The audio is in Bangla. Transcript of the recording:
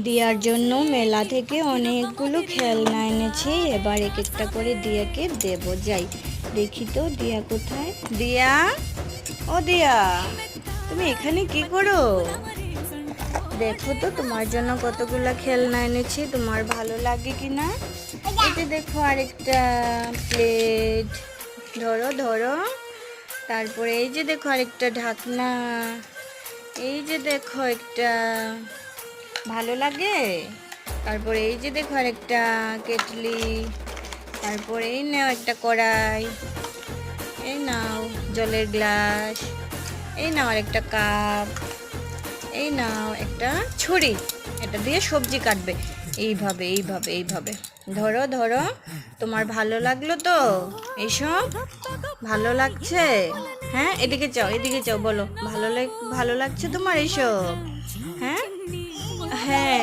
দিয়ার জন্য মেলা থেকে অনেকগুলো খেলনা এনেছি। এবার এক একটা করে দিয়াকে দেব। যাই দেখি তো দিয়া কোথায়। দিয়া, ও দিয়া, তুমি এখানে কি করো? দেখো তো তোমার জন্য কতগুলো খেলনা এনেছি, তোমার ভালো লাগে কিনা। এই যে দেখো আরেকটা প্লেট, ধরো ধরো। তারপরে এই যে দেখো আরেকটা ঢাকনা, এই যে দেখো একটা, ভালো লাগে। তারপরে এই যে দেখো আরেকটা কেটলি, তারপরে এই নাও একটা কড়াই, এই নাও জলের গ্লাস, এই নাও আরেকটা কাপ, এই নাও একটা ছুরি, এটা দিয়ে সবজি কাটবে। এইভাবে এইভাবে এইভাবে ধরো ধরো। তোমার ভালো লাগলো তো এইসব? ভালো লাগছে? হ্যাঁ, এদিকে চাও, এদিকে চাও, বলো ভালো লাগছে তোমার এইসব? হ্যাঁ হ্যাঁ।